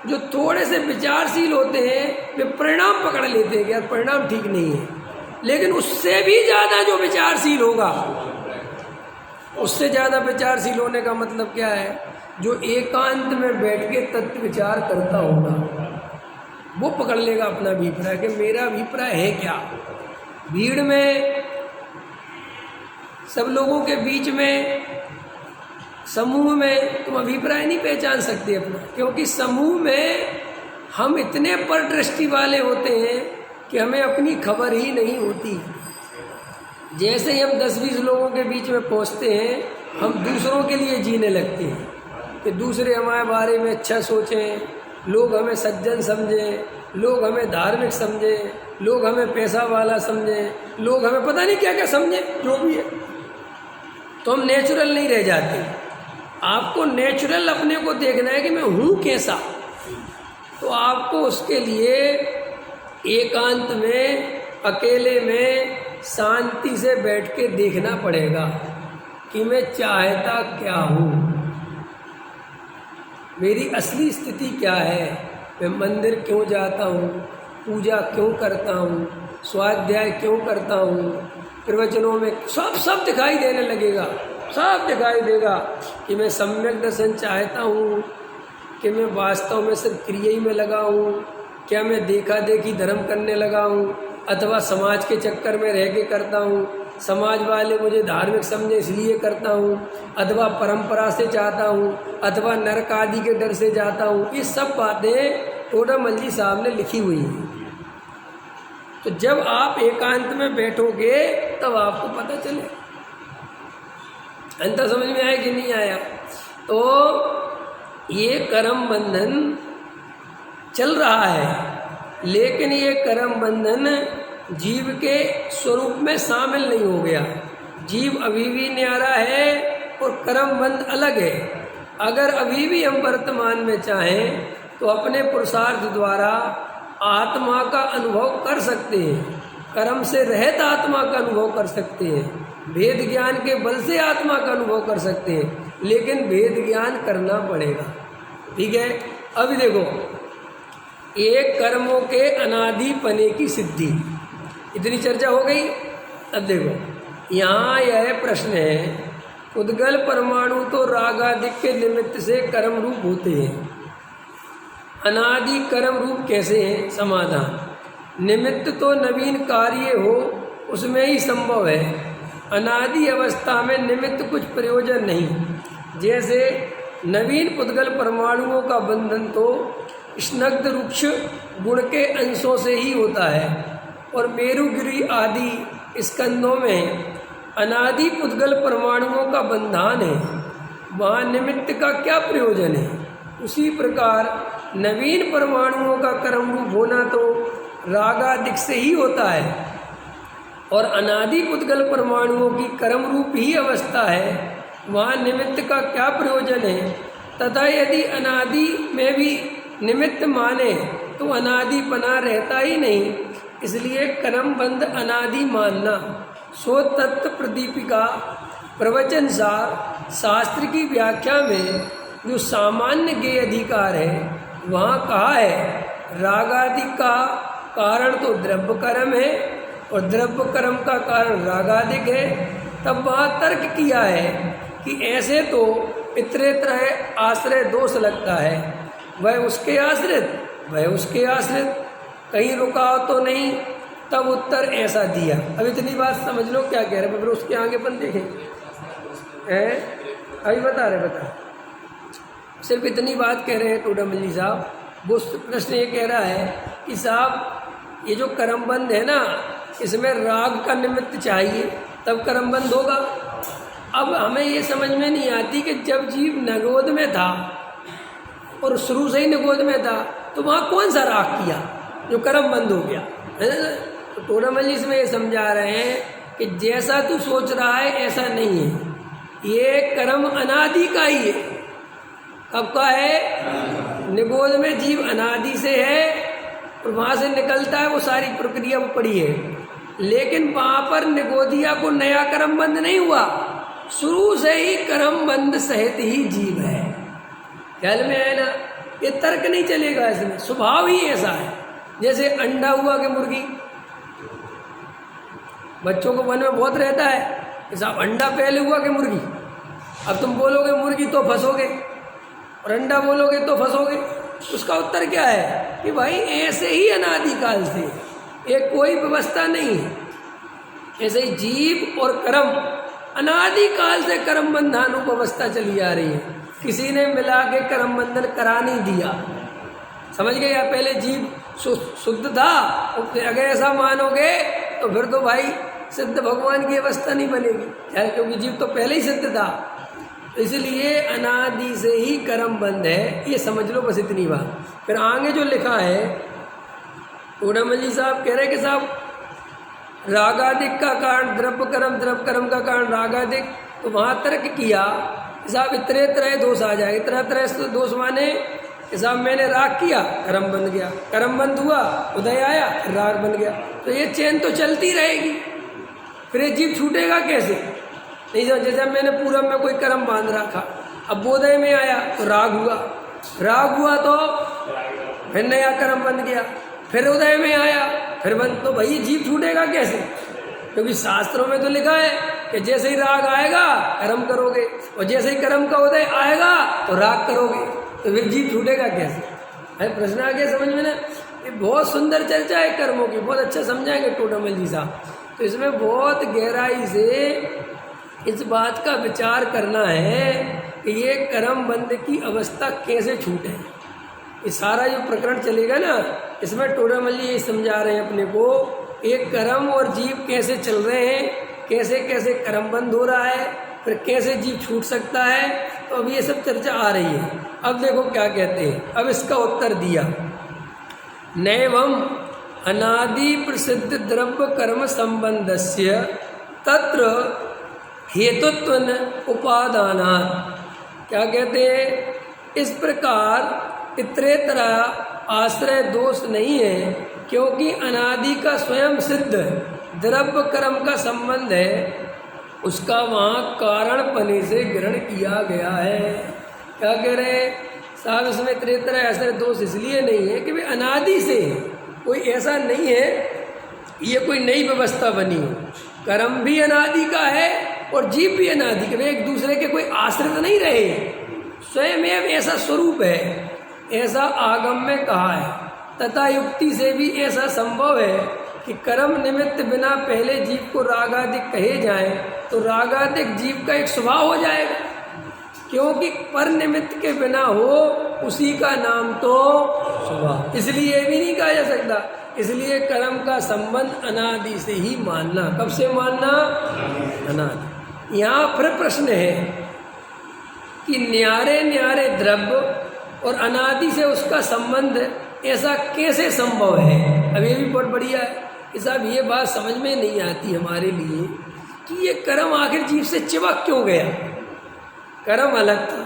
जो थोड़े से विचारशील होते हैं वे परिणाम पकड़ लेते हैं कि यार परिणाम ठीक नहीं है। लेकिन उससे भी ज़्यादा जो विचारशील होगा, उससे ज़्यादा विचारशील होने का मतलब क्या है? जो एकांत में बैठ के तत्व विचार करता होगा वो पकड़ लेगा अपना अभिप्राय कि मेरा अभिप्राय है क्या। भीड़ में, सब लोगों के बीच में, समूह में तुम अभिप्राय नहीं पहचान सकते अपना, क्योंकि समूह में हम इतने पर दृष्टि वाले होते हैं कि हमें अपनी खबर ही नहीं होती। जैसे ही हम 10-20 लोगों के बीच में पहुंचते हैं हम दूसरों के लिए जीने लगते हैं कि दूसरे हमारे बारे में अच्छा सोचें, लोग हमें सज्जन समझें, लोग हमें धार्मिक समझें, लोग हमें पैसा वाला समझें, लोग हमें पता नहीं क्या क्या समझें, जो भी है। तो हम नेचुरल नहीं रह जाते। आपको नेचुरल अपने को देखना है कि मैं हूँ कैसा। तो आपको उसके लिए एकांत में, अकेले में, शांति से बैठ के देखना पड़ेगा कि मैं चाहता क्या हूँ, मेरी असली स्थिति क्या है, मैं मंदिर क्यों जाता हूँ, पूजा क्यों करता हूँ, स्वाध्याय क्यों करता हूँ, प्रवचनों में सब दिखाई देने लगेगा। सब दिखाई देगा कि मैं सम्यक दर्शन चाहता हूँ कि मैं वास्तव में सिर्फ क्रिया ही में लगा हूँ, क्या मैं देखा देखी धर्म करने लगा हूँ, अथवा समाज के चक्कर में रह के करता हूँ, समाज वाले मुझे धार्मिक समझे इसलिए करता हूँ, अथवा परंपरा से चाहता हूँ, अथवा नरक आदि के डर से जाता हूँ। ये सब बातें टोडामल साहब ने लिखी हुई हैं। तो जब आप एकांत में बैठोगे तब आपको पता चले। अंतर समझ में आया कि नहीं आया? तो ये कर्म बंधन चल रहा है, लेकिन ये कर्म बंधन जीव के स्वरूप में शामिल नहीं हो गया। जीव अभी भी न्यारा है और कर्म बंध अलग है। अगर अभी भी हम वर्तमान में चाहें तो अपने पुरुषार्थ द्वारा आत्मा का अनुभव कर सकते हैं, कर्म से रहित आत्मा का अनुभव कर सकते हैं, भेद ज्ञान के बल से आत्मा का अनुभव कर सकते हैं, लेकिन भेद ज्ञान करना पड़ेगा। ठीक है? अभी देखो, एक कर्मों के अनादि पने की सिद्धि, इतनी चर्चा हो गई। अब देखो यहाँ यह प्रश्न है, उद्गल परमाणु तो रागादिक के निमित्त से कर्म रूप होते हैं, अनादि कर्म रूप कैसे हैं? समाधान, निमित्त तो नवीन कार्य हो उसमें ही संभव है, अनादि अवस्था में निमित्त कुछ प्रयोजन नहीं। जैसे नवीन पुद्गल परमाणुओं का बंधन तो स्नग्ध रुक्ष गुण के अंशों से ही होता है, और मेरुगिरी आदि स्कंदों में अनादि पुद्गल परमाणुओं का बंधन है, वहाँ निमित्त का क्या प्रयोजन है? उसी प्रकार नवीन परमाणुओं का कर्म रूप होना तो रागादिक से ही होता है, और अनादि पुद्गल परमाणुओं की कर्म रूप ही अवस्था है, वहाँ निमित्त का क्या प्रयोजन है। तथा यदि अनादि में भी निमित्त माने तो अनादिपना रहता ही नहीं, इसलिए कर्म बंध अनादि मानना। सो तत्व प्रदीपिका प्रवचन सार शास्त्र की व्याख्या में जो सामान्य ज्ञेय अधिकार है वहाँ कहा है रागादि का कारण तो द्रव्य कर्म है और द्रव्य कर्म का कारण रागादिक है। तब वहाँ तर्क किया है कि ऐसे तो इतरेतर आश्रय दोष लगता है, वह उसके आश्रित वह उसके आश्रित, कहीं रुकाव तो नहीं। तब उत्तर ऐसा दिया। अब इतनी बात समझ लो क्या कह रहे हैं, फिर उसके आगे अपन देखेंगे। अभी बता सिर्फ इतनी बात कह रहे हैं टोडामल्ली साहब। वो प्रश्न ये कह रहा है कि साहब ये जो कर्मबंध है ना, इसमें राग का निमित्त चाहिए तब कर्मबंध होगा। अब हमें ये समझ में नहीं आती कि जब जीव निगोद में था और शुरू से ही निगोद में था तो वहाँ कौन सा राग किया जो कर्मबंध हो गया है ना। तो टोडामल्ली इसमें ये समझा रहे हैं कि जैसा तू सोच रहा है ऐसा नहीं है, ये कर्म अनादि का ही है। कब का है? निगोद में जीव अनादि से है और वहाँ से निकलता है, वो सारी प्रक्रिया वो पड़ी है। लेकिन वहाँ पर निगोदिया को नया कर्मबंध नहीं हुआ, शुरू से ही कर्मबंध सहित ही जीव है। ख्याल में है ना, ये तर्क नहीं चलेगा इसमें, स्वभाव ही ऐसा है। जैसे अंडा हुआ कि मुर्गी, बच्चों को मन में बहुत रहता है साहब अंडा पहले हुआ कि मुर्गी। अब तुम बोलोगे मुर्गी तो फंसोगे और अंडा बोलोगे तो फंसोगे। उसका उत्तर क्या है कि भाई ऐसे ही अनादिकाल से एक कोई व्यवस्था नहीं है। ऐसे ही जीव और कर्म अनादिकाल से कर्म बंधानुप अवस्था चली आ रही है, किसी ने मिला के कर्म बंधन करा नहीं दिया। समझ गए? या पहले जीव शुद्ध था, अगर ऐसा मानोगे तो फिर तो भाई सिद्ध भगवान की अवस्था नहीं बनेगी, क्योंकि जीव तो पहले ही सिद्ध था। इसलिए अनादि से ही कर्म बंध है, ये समझ लो बस इतनी बात। फिर आगे जो लिखा है टोडामल्ली साहब कह रहे कि साहब रागादिक का कारण द्रव्य कर्म का कारण रागादिक, तो वहाँ तर्क किया साहब इतने तरह दोष आ जाए। इतना तरह दोष माने साहब मैंने राग किया कर्म बन गया, कर्म बंद हुआ उदय आया राग बन गया, तो ये चेन तो चलती रहेगी। फिर ये जीव छूटेगा कैसे? नहीं समझ, जैसे मैंने पूरब में कोई कर्म बांध रखा, अब बोधय में आया तो राग हुआ तो फिर नया कर्म बन गया, फिर उदय में आया फिर बंद, तो भाई जीव छूटेगा कैसे? क्योंकि शास्त्रों में तो लिखा है कि जैसे ही राग आएगा कर्म करोगे और जैसे ही कर्म का उदय आएगा तो राग करोगे, तो फिर जीव छूटेगा कैसे? है प्रश्न आ गया समझ में ना? ये बहुत सुंदर चर्चा है कर्मों की, बहुत अच्छा समझाएंगे टोडामल्ली साहब। तो इसमें बहुत गहराई से इस बात का विचार करना है कि ये कर्म बंध की अवस्था कैसे छूटे। ये सारा जो प्रकरण चलेगा ना, इसमें टोडामल्ली ये समझा रहे हैं अपने को, एक कर्म और जीव कैसे चल रहे हैं, कैसे कैसे कर्म बंद हो रहा है, फिर कैसे जीव छूट सकता है। तो अब ये सब चर्चा आ रही है। अब देखो क्या कहते हैं, अब इसका उत्तर दिया नैवम अनादि प्रसिद्ध द्रव्य कर्म संबंधस्य तत्र हेतुत्वन उपादानात्। क्या कहते हैं? इस प्रकार इतरेतर आश्रय दोष नहीं है, क्योंकि अनादि का स्वयं सिद्ध द्रव्य कर्म का संबंध है, उसका वहाँ कारणपने से ग्रहण किया गया है। क्या कह रहे हैं साहब? इसमें इतरेतर आश्रय दोष इसलिए नहीं है कि वे अनादि से है, कोई ऐसा नहीं है ये कोई नई व्यवस्था बनी हो। कर्म भी अनादि का है और जीव भी अनादि के, वे एक दूसरे के कोई आश्रित नहीं रहे, स्वयं ऐसा स्वरूप है, ऐसा आगम में कहा है। तथा युक्ति से भी ऐसा संभव है कि कर्म निमित्त बिना पहले जीव को रागादिक कहे जाए तो रागादिक जीव का एक स्वभाव हो जाएगा, क्योंकि पर निमित्त के बिना हो उसी का नाम तो स्वभाव। इसलिए ये भी नहीं कहा जा सकता। इसलिए कर्म का संबंध अनादि से ही मानना। कब से मानना? अनादि। यहाँ फिर प्रश्न है कि न्यारे न्यारे द्रव्य और अनादि से उसका संबंध ऐसा कैसे संभव है? अब ये भी बहुत बढ़िया है। कि साहब ये बात समझ में नहीं आती हमारे लिए कि ये कर्म आखिर जीव से चिपक क्यों गया। कर्म अलग था,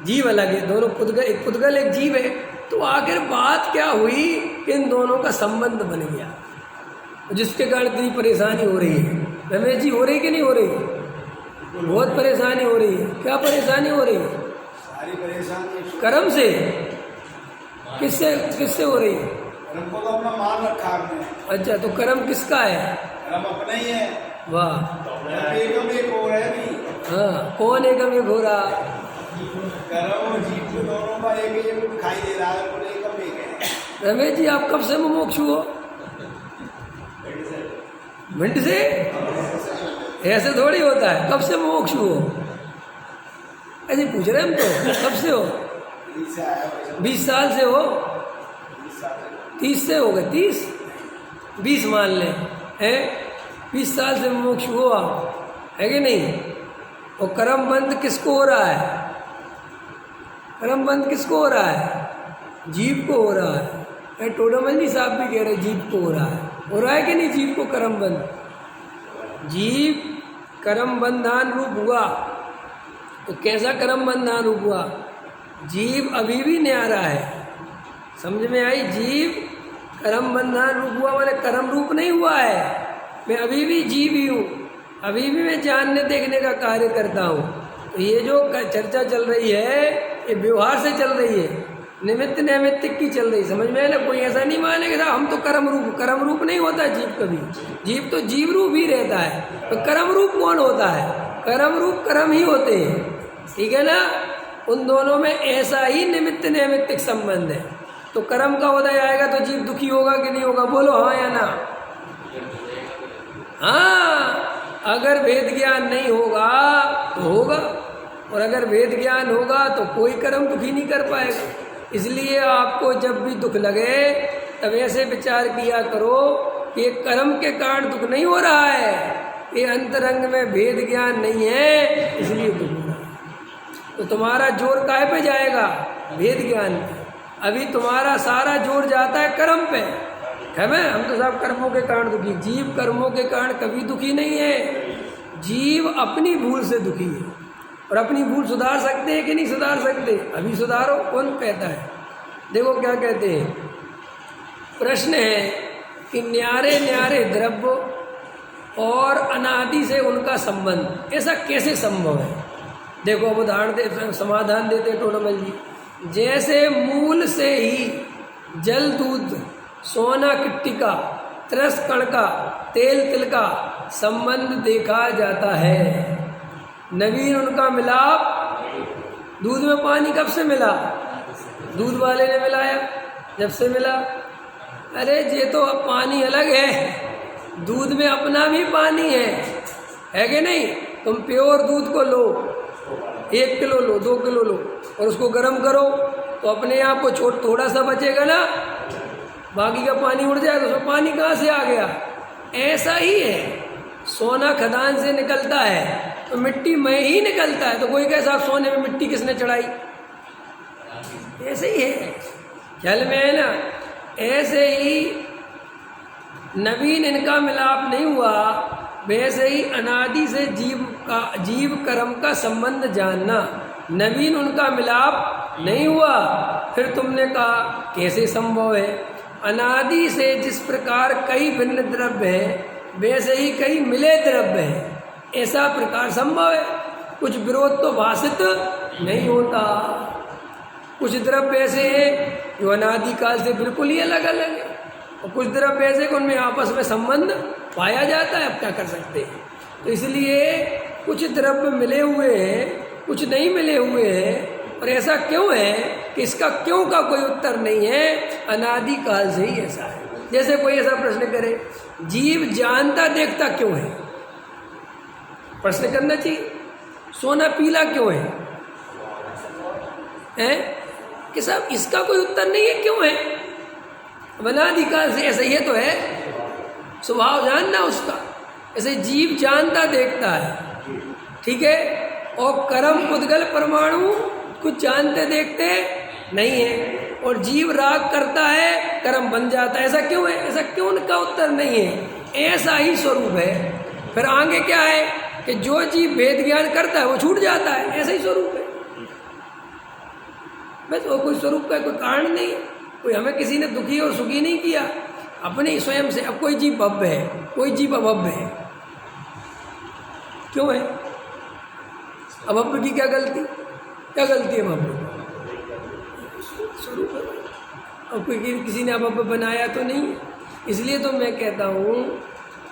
जीव अलग है, दोनों एक पुद्गल एक जीव है, तो आखिर बात क्या हुई कि इन दोनों का संबंध बन गया, जिसके कारण इतनी परेशानी हो रही है। रमेश जी, हो रही कि नहीं हो रही? बहुत परेशानी हो रही है। क्या परेशानी हो रही है? सारी परेशानी कर्म से। किससे किससे हो रही है? कर्म को तो अपना मान रखा आपने। अच्छा, तो कर्म किसका है? कर्म अपना ही है। वाह, एकम एक हो रहा है भी। हाँ, कौन एकम एक हो रहा? कर्म और जीव को दोनों का एक एक दिखाई दे रहा है, और एकम एक है। रमेश जी, आप कब से मुमुक्षु हो? मिनट से? ऐसे थोड़ी होता है, कब से मुमुक्षु हो? ऐसे पूछ रहे हम तो, कब से हो? 20 साल से हो? 30 से हो गए, 20 मान लें, है 20 साल से मुमुक्षु हो आप, है कि नहीं? और कर्म बंद किसको हो रहा है? कर्म बंद किसको हो रहा है? जीव को हो रहा है। टोडामल जी साहब भी कह रहे जीव को हो रहा है। हो रहा है कि नहीं जीव को कर्म बंद? जीव कर्म बंधान रूप हुआ, तो कैसा कर्म बंधान रूप हुआ? जीव अभी भी न्यारा है, समझ में आई? जीव कर्म बंधान रूप हुआ मैंने कर्म रूप नहीं हुआ है, मैं अभी भी जीव ही हूँ, अभी भी मैं जानने देखने का कार्य करता हूँ। तो ये जो चर्चा चल रही है ये व्यवहार से चल रही है, निमित्त नैमित्तिक की चल रही, समझ में है ना? कोई ऐसा नहीं मानेगा हम तो कर्म रूप नहीं होता जीव कभी, जीव तो जीव रूप ही रहता है। तो कर्म रूप कौन होता है? कर्म रूप कर्म ही होते हैं, ठीक है ना? उन दोनों में ऐसा ही निमित्त नैमित्तिक संबंध है। तो कर्म का उदय आएगा तो जीव दुखी होगा कि नहीं होगा? बोलो हाँ या ना? हाँ, अगर वेद ज्ञान नहीं होगा तो होगा, और अगर वेद ज्ञान होगा तो कोई कर्म दुखी नहीं कर पाएगा। इसलिए आपको जब भी दुख लगे तब ऐसे विचार किया करो कि ये कर्म के कारण दुख नहीं हो रहा है, ये अंतरंग में वेद ज्ञान नहीं है इसलिए दुख हो रहा है। तो तुम्हारा जोर काहे पे जाएगा? वेद ज्ञान पे। अभी तुम्हारा सारा जोर जाता है कर्म पे, है ना? हम तो सब कर्मों के कारण दुखी, जीव कर्मों के कारण कभी दुखी नहीं है। जीव अपनी भूल से दुखी है, और अपनी भूल सुधार सकते हैं कि नहीं सुधार सकते? अभी सुधारो, कौन कहता है? देखो क्या कहते हैं, प्रश्न है कि न्यारे न्यारे द्रव्य और अनादि से उनका संबंध ऐसा कैसे संभव है? देखो अब उदाहरण दे, समाधान देते टोडामल जी। जैसे मूल से ही जल दूध सोना किट्टी का त्रस कण का तेल तिल का संबंध देखा जाता है, नवीन उनका मिलाप दूध में पानी कब से मिला? दूध वाले ने मिलाया, जब से मिला। अरे ये तो अब पानी अलग है, दूध में अपना भी पानी है कि नहीं? तुम प्योर दूध को लो, 1 किलो लो, 2 किलो लो, और उसको गर्म करो तो अपने आप को थोड़ा सा बचेगा ना, बाकी का पानी उड़ जाए तो उसमें पानी कहाँ से आ गया? ऐसा ही है, सोना खदान से निकलता है तो मिट्टी में ही निकलता है, तो कोई कैसा सोने में मिट्टी किसने चढ़ाई? ऐसे ही है, ख्याल में है ना? ऐसे ही नवीन इनका मिलाप नहीं हुआ, वैसे ही अनादि से जीव कर्म का संबंध जानना, नवीन उनका मिलाप नहीं हुआ। फिर तुमने कहा कैसे संभव है? अनादि से जिस प्रकार कई भिन्न द्रव्य है वैसे ही कई मिले द्रव्य है, ऐसा प्रकार संभव है। कुछ विरोध तो भाषित नहीं होता। कुछ द्रव्य ऐसे हैं जो अनादिकाल से बिल्कुल ही अलग अलग है, और कुछ द्रव्य ऐसे कि उनमें आपस में संबंध पाया जाता है। अब क्या कर सकते हैं? तो इसलिए कुछ द्रव्य मिले हुए हैं, कुछ नहीं मिले हुए हैं। और ऐसा क्यों है कि इसका क्यों का कोई उत्तर नहीं है, अनादिकाल से ही ऐसा है। जैसे कोई ऐसा प्रश्न करे, जीव जानता देखता क्यों है? प्रश्न करना चाहिए, सोना पीला क्यों है? कि साहब इसका कोई उत्तर नहीं है, क्यों है? अनादिकाल से ऐसा ये तो है, स्वभाव जानना उसका। ऐसे जीव जानता देखता है, ठीक है? और कर्म पुद्गल परमाणु कुछ जानते देखते नहीं है। और जीव राग करता है कर्म बन जाता है। ऐसा क्यों है? ऐसा क्यों? उनका उत्तर नहीं है, ऐसा ही स्वरूप है। फिर आगे क्या है कि जो जीव भेद ज्ञान करता है वो छूट जाता है, ऐसा ही स्वरूप है बस। और कोई स्वरूप का कोई कारण नहीं है। कोई हमें किसी ने दुखी और सुखी नहीं किया अपने स्वयं से। अब कोई जीव भव्य है, कोई जीव अभव्य है, क्यों है? अभव्य की क्या गलती? क्या गलती है भव्य? स्वरूप है। और कोई किसी ने अभव्य बनाया तो नहीं। इसलिए तो मैं कहता हूँ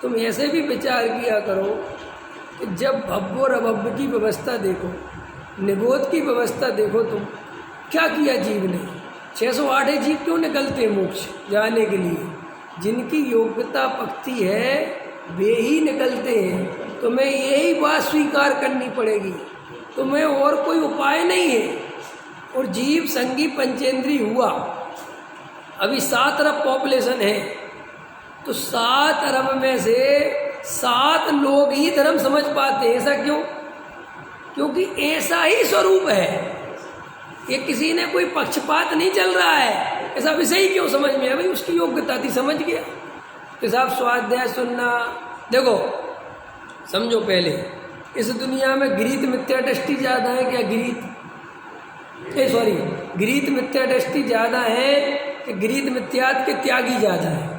तुम ऐसे भी विचार किया करो कि जब भव्य और अभव्य की व्यवस्था देखो, निगोद की व्यवस्था देखो, तुम क्या किया जीव ने? 608 जीव क्यों निकलते हैं मोक्ष जाने के लिए? जिनकी योग्यता पक्ति है वे ही निकलते हैं। तुम्हें यही बात स्वीकार करनी पड़ेगी, तुम्हें और कोई उपाय नहीं है। और जीव संगी पंचेंद्रीय हुआ, अभी 7 अरब पॉपुलेशन है, तो 7 अरब में से 7 लोग ही धर्म समझ पाते हैं। ऐसा क्यों? क्योंकि ऐसा ही स्वरूप है। ये किसी ने कोई पक्षपात नहीं चल रहा है। ऐसा विषय ही क्यों समझ में? भाई उसकी योग्यता थी, समझ गया। तो साहब स्वाध्याय सुनना, देखो समझो, पहले इस दुनिया में गृहीत मिथ्या दृष्टि ज़्यादा है क्या? गृहीत मिथ्या दृष्टि ज़्यादा है कि गृहीत मिथ्यात्व के त्यागी ज़्यादा है?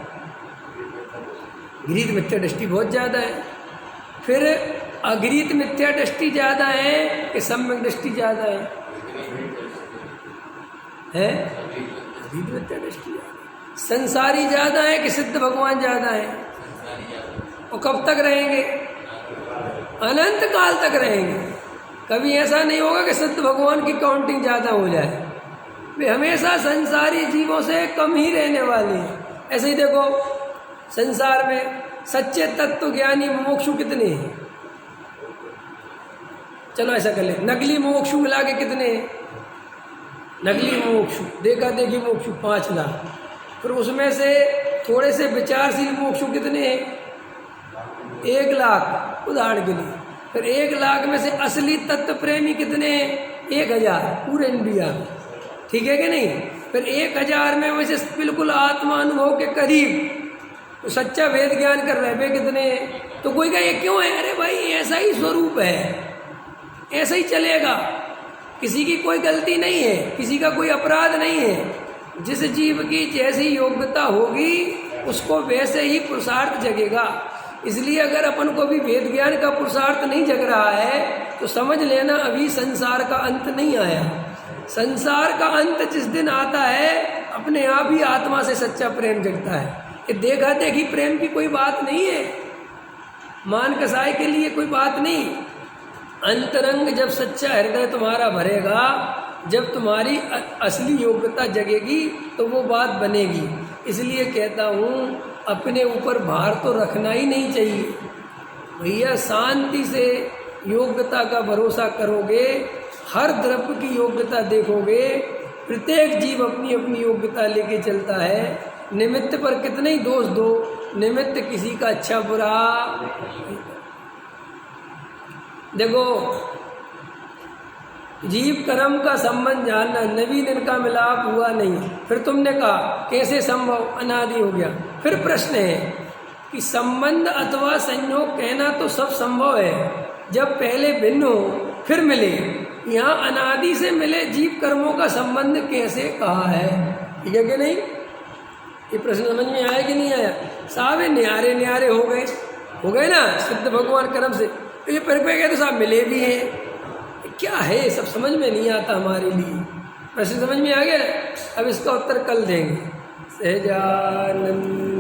गृहीत मिथ्या दृष्टि बहुत ज़्यादा है। फिर अगृहीत मिथ्या दृष्टि ज़्यादा है कि सम्यक दृष्टि ज़्यादा है? अगृहीत मिथ्या दृष्टि ज़्यादा। संसारी ज़्यादा है कि सिद्ध भगवान ज़्यादा है? और कब तक रहेंगे? अनंत काल तक रहेंगे। कभी ऐसा नहीं होगा कि सिद्ध भगवान की काउंटिंग ज़्यादा हो जाए। वे हमेशा संसारी जीवों से कम ही रहने वाले हैं। ऐसे ही देखो संसार में सच्चे तत्व ज्ञानी मुमुक्षु कितने हैं? चलो ऐसा कर ले, नकली मुमुक्षु मिला के कितने हैं? नकली मुमुक्षु, देखा देखी मुमुक्षु 5 लाख। फिर उसमें से थोड़े से विचारशील मुमुक्षु कितने हैं? 1 लाख उदाहरण के लिए। फिर 1 लाख में से असली तत्व प्रेमी कितने हैं? 1000 पूरे इंडिया में, ठीक है कि नहीं? फिर 1000 में वैसे बिल्कुल आत्मा अनुभव के करीब तो सच्चा वेद ज्ञान कर रहे वे कितने हैं? तो कोई कहे क्यों है? अरे भाई ऐसा ही स्वरूप है, ऐसा ही चलेगा। किसी की कोई गलती नहीं है, किसी का कोई अपराध नहीं है। जिस जीव की जैसी योग्यता होगी उसको वैसे ही पुरुषार्थ जगेगा। इसलिए अगर अपन को भी वेद ज्ञान का पुरुषार्थ नहीं जग रहा है तो समझ लेना अभी संसार का अंत नहीं आया। संसार का अंत जिस दिन आता है अपने आप ही आत्मा से सच्चा प्रेम जगता है। ये देखा देखी प्रेम की कोई बात नहीं है, मान कसाई के लिए कोई बात नहीं। अंतरंग जब सच्चा हृदय तुम्हारा भरेगा, जब तुम्हारी असली योग्यता जगेगी तो वो बात बनेगी। इसलिए कहता हूँ अपने ऊपर भार तो रखना ही नहीं चाहिए भैया। शांति से योग्यता का भरोसा करोगे, हर द्रव्य की योग्यता देखोगे, प्रत्येक जीव अपनी अपनी योग्यता लेके चलता है। निमित्त पर कितने ही दोष दो, निमित्त किसी का अच्छा बुरा। देखो जीव कर्म का संबंध जानना, नवीन इनका मिलाप हुआ नहीं। फिर तुमने कहा कैसे संभव? अनादि हो गया। फिर प्रश्न है कि संबंध अथवा संयोग कहना तो सब संभव है, जब पहले भिन्न हो फिर मिले। यहाँ अनादि से मिले जीव कर्मों का संबंध कैसे कहा है? ठीक है कि नहीं? ये प्रश्न समझ में आया कि नहीं आया? साहब न्यारे न्यारे हो गए ना सिद्ध भगवान कर्म से। तो ये पर गए तो साहब मिले भी हैं। क्या है सब समझ में नहीं आता हमारे लिए। प्रश्न समझ में आ गया? अब इसका उत्तर कल देंगे। सहजानंद